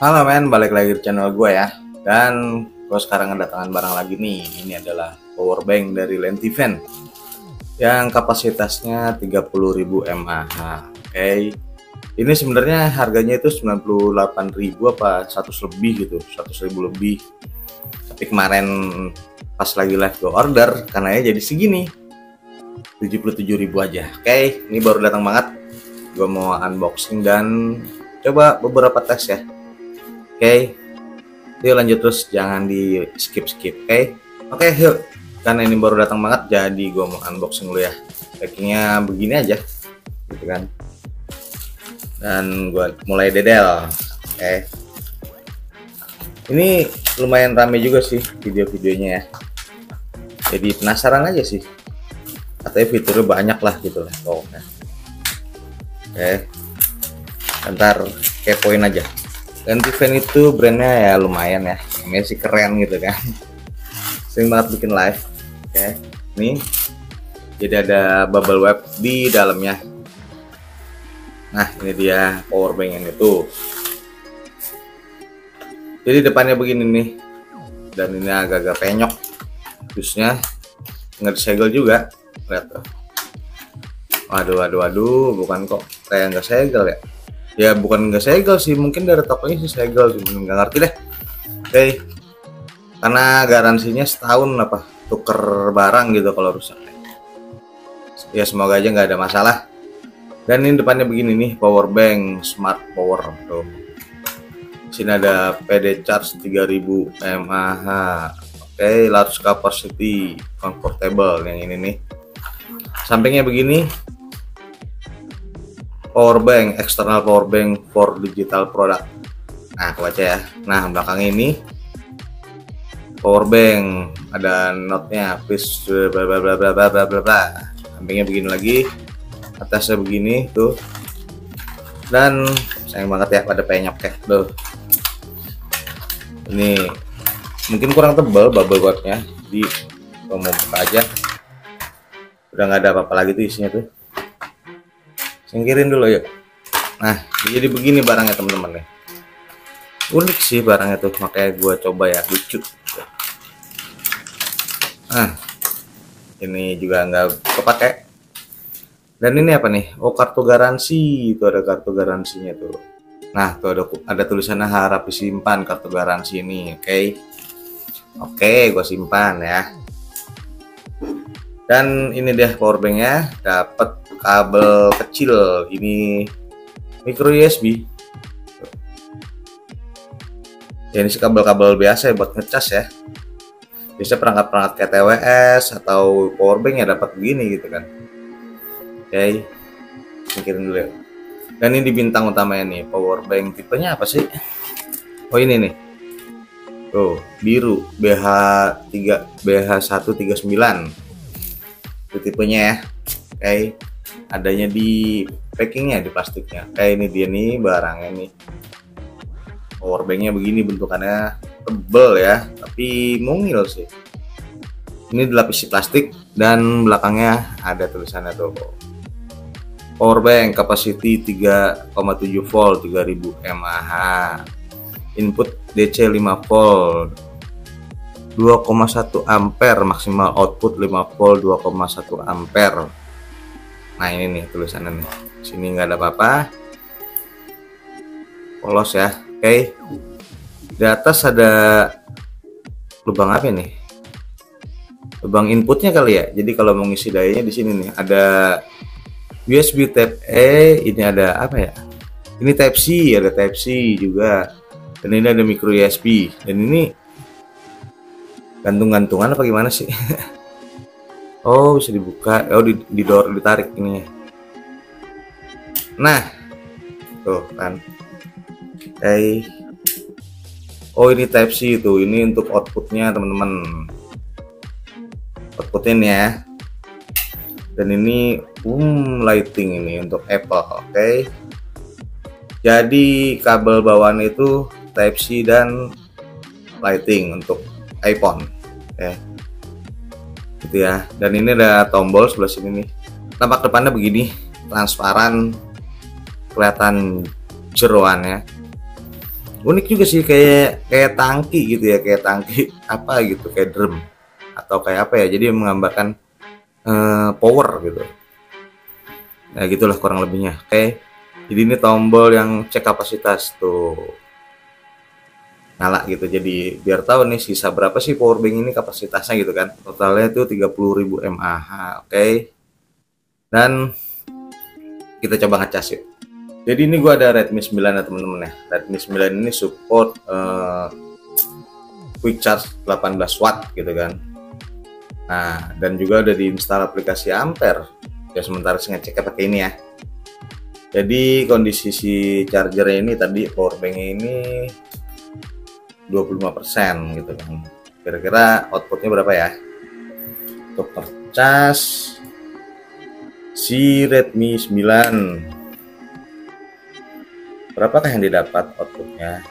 Halo men, balik lagi di channel gue ya. Dan gue sekarang kedatangan barang lagi nih. Ini adalah power bank dari Lentiven yang kapasitasnya 30.000 mAh. Oke. Ini sebenarnya harganya itu 98.000 apa 100 lebih gitu, 100.000 lebih. Tapi kemarin pas lagi live gue order karena ya jadi segini. 77.000 aja. Oke, ini baru datang banget. Gue mau unboxing dan coba beberapa tes ya. Oke, yuk lanjut terus, jangan di skip. Oke, yuk. Karena ini baru datang banget, jadi gue mau unboxing dulu ya. Packingnya begini aja, gitu kan. Dan gue mulai dedel. Oke. Ini lumayan rame juga sih video-videonya ya. Jadi penasaran aja sih. Katanya fiturnya banyak lah gitu lah. Oke. Ntar kepoin aja. Lentiven itu brandnya ya lumayan ya, namanya sih keren gitu kan. Sering banget bikin live. Oke, nih jadi ada bubble wrap di dalamnya. Nah, ini dia power bank yang itu. Jadi depannya begini nih, dan ini agak-agak penyok, terusnya nggak disegel juga. Lihat tuh. Waduh, bukan kok kayak nggak segel ya. Ya bukan nggak segel sih, mungkin dari tokonya sih segel sih, nggak ngerti deh. Oke, karena garansinya setahun apa tuker barang gitu kalau rusak. Ya semoga aja nggak ada masalah. Dan ini depannya begini nih, power bank smart power tuh. Sini ada PD charge 3000 mAh. Oke, large capacity comfortable yang ini nih. Sampingnya begini, power bank, external power bank for digital product. Nah, kebaca ya. Nah, belakang ini power bank, ada notnya, please bla bla bla bla bla bla bla. Sampingnya begini lagi, atasnya begini tuh. Dan sayang banget ya pada penyok ya. Tuh. Ini mungkin kurang tebal bubble wrapnya. Jadi mau buka aja. Udah nggak ada apa-apa lagi tuh isinya tuh. Singkirin dulu yuk. Nah, jadi begini barangnya teman-teman nih. Unik sih barangnya tuh, makanya gue coba ya, lucu. Nah, ini juga nggak kepake. Dan ini apa nih? Oh, kartu garansi. Itu ada kartu garansinya tuh. Nah, tuh ada tulisannya harap disimpan kartu garansi ini. Oke, gue simpan ya. Dan ini dia power banknya, dapat kabel kecil, ini micro USB ya. Ini sih kabel-kabel biasa ya buat ngecas ya. Biasanya perangkat-perangkat kayak TWS atau power bank ya dapat begini gitu kan. Oke, pikirin dulu ya. Dan ini di bintang utamanya nih, power bank tipenya apa sih? Oh ini nih, tuh biru BH139 itu tipenya ya. Oke, adanya di packingnya, di plastiknya. Kayak ini dia nih barangnya nih. Power banknya begini bentukannya, tebel ya, tapi mungil sih. Ini dilapisi plastik dan belakangnya ada tulisannya tuh. Power bank capacity 3,7 volt 3000 mAh. Input DC 5 volt 2,1 ampere, maksimal output 5 volt 2,1 ampere. Nah ini nih tulisannya nih, sini nggak ada apa-apa, polos ya. Oke, di atas ada lubang apa nih? Lubang inputnya kali ya. Jadi kalau mau ngisi dayanya di sini nih ada USB Type A, ini ada apa ya? Ini Type C, ada Type C juga. Dan ini ada micro USB. Dan ini gantung-gantungan apa gimana sih? Oh, bisa dibuka. Oh, ditarik ini. Nah, tuh kan. Oh, ini Type C itu. Ini untuk outputnya teman-teman. Outputnya nih ya. Dan ini lighting ini untuk Apple. Oke. Jadi kabel bawaan itu Type C dan lighting untuk iPhone. Oke. Gitu ya. Dan ini ada tombol sebelah sini nih. Tampak depannya begini, transparan, kelihatan jeroannya. Unik juga sih, kayak tangki gitu ya, kayak tangki apa gitu, kayak drum atau kayak apa ya, jadi menggambarkan power gitu. Nah gitulah kurang lebihnya. Oke, jadi ini tombol yang cek kapasitas tuh, nyala gitu, jadi biar tahu nih sisa berapa sih power bank ini kapasitasnya gitu kan. Totalnya itu 30.000 mAh. Oke, dan kita coba ngecas yuk. Jadi ini gua ada Redmi 9 ya teman-teman ya. Redmi 9 ini support quick charge 18 watt gitu kan. Nah, dan juga udah diinstal aplikasi Ampere. Ya sementara saya ngeceknya pakai ini ya. Jadi kondisi si chargernya ini tadi, power bank ini 25% gitu kan. Kira-kira outputnya berapa ya? Untuk percas si Redmi 9, berapakah yang didapat outputnya?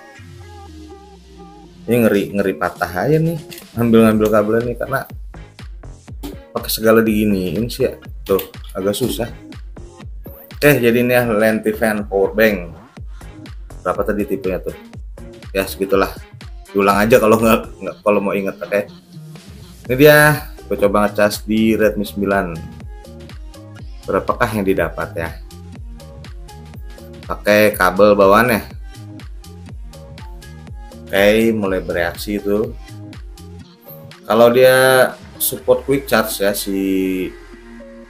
Ini ngeri patah aja nih, ngambil kabel nih, karena pakai segala diginiin sih ya. Tuh agak susah. Jadi ini ya Lentiven power bank. Berapa tadi tipenya tuh? Ya segitulah. Diulang aja kalau nggak kalau mau inget. Oke. Ini dia, gue coba ngecas di Redmi 9. Berapakah yang didapat ya? Pakai kabel bawaannya. Oke, mulai bereaksi itu. Kalau dia support quick charge ya, si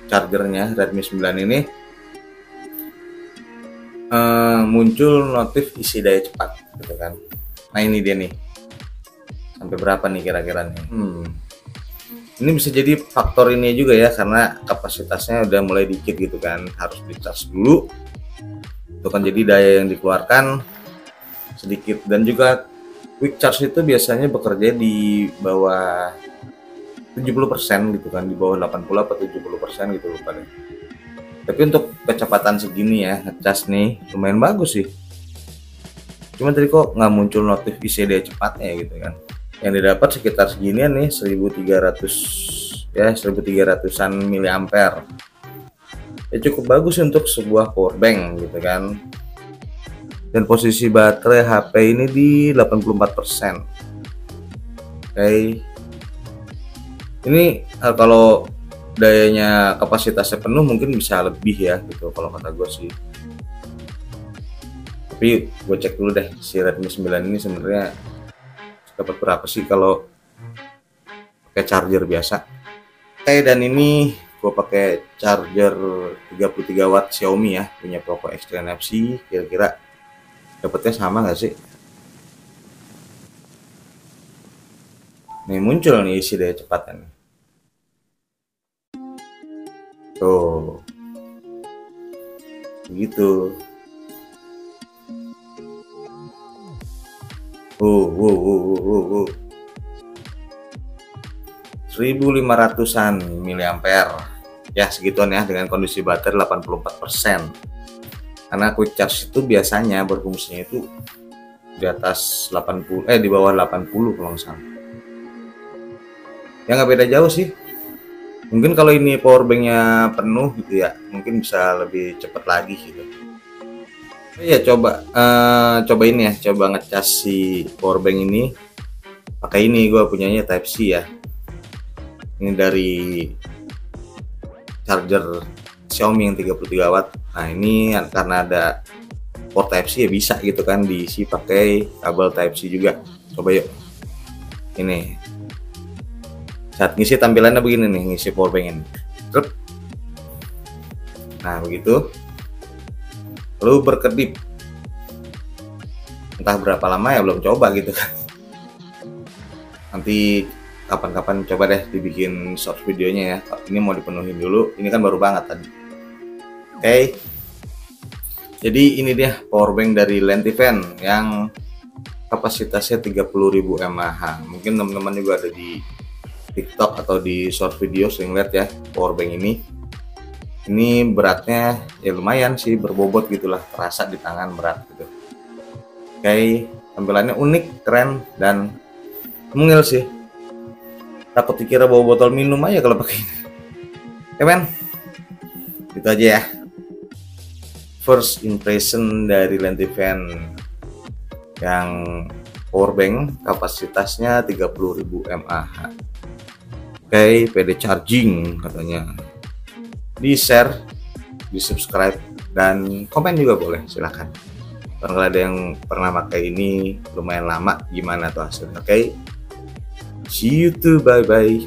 chargernya Redmi 9 ini muncul notif isi daya cepat gitu kan. Nah ini dia nih, sampai berapa nih kira-kira nih? Ini bisa jadi faktor ini juga ya, karena kapasitasnya udah mulai dikit gitu kan, harus dicas dulu itu kan, jadi daya yang dikeluarkan sedikit. Dan juga quick charge itu biasanya bekerja di bawah 70% gitu kan, di bawah 80 atau 70% gitu lupa deh. Tapi untuk kecepatan segini ya ngecas nih lumayan bagus sih. Cuman tadi kok nggak muncul notif isi daya cepatnya gitu kan. Yang didapat sekitar seginian nih, 1300 ya, 1300-an miliampere. Ya cukup bagus untuk sebuah power bank gitu kan. Dan posisi baterai HP ini di 84%. Oke. Ini kalau dayanya kapasitasnya penuh mungkin bisa lebih ya gitu kalau kata gue sih. Tapi gue cek dulu deh si Redmi 9 ini sebenarnya dapat berapa sih kalau pakai charger biasa. Oke, dan ini gue pakai charger 33 watt Xiaomi ya, punya Poco X3 NFC. Kira-kira dapatnya sama nggak sih? Nih muncul nih isi daya cepatnya nih. Tuh, begitu. 1500-an miliampere ya, segituan ya, dengan kondisi baterai 84%. Karena quick charge itu biasanya berfungsinya itu di atas 80, di bawah 80 kalau nggak salah. Ya nggak beda jauh sih. Mungkin kalau ini power banknya penuh gitu ya, mungkin bisa lebih cepat lagi gitu. Iya, coba ini ya, coba ngecas si power bank ini pakai ini, gue punyanya Type C ya. Ini dari charger Xiaomi yang 33 watt. Nah ini karena ada port Type C ya, bisa gitu kan diisi pakai kabel Type C juga. Coba yuk. Ini saat ngisi tampilannya begini nih, ngisi power bank ini. Nah begitu, lalu berkedip. Entah berapa lama ya, belum coba gitu kan. Nanti kapan-kapan coba deh dibikin short videonya ya. Ini mau dipenuhin dulu, ini kan baru banget tadi. Oke, jadi ini dia power bank dari Lentiven yang kapasitasnya 30.000 mAh. Mungkin teman-teman juga ada di TikTok atau di short video sering lihat ya power bank ini. Ini beratnya ya lumayan sih, berbobot gitulah, terasa di tangan berat gitu. Oke, tampilannya unik, keren, dan mungil sih. Takut dikira bawa botol minum aja kalau pakai ini. Oke men, gitu aja ya first impression dari Lentiven yang powerbank kapasitasnya 30.000 mAh. Oke, PD charging katanya. Di share, di subscribe, dan komen juga boleh, silahkan. Kalau ada yang pernah pakai ini lumayan lama, gimana tuh hasilnya? Oke, see you too, bye bye.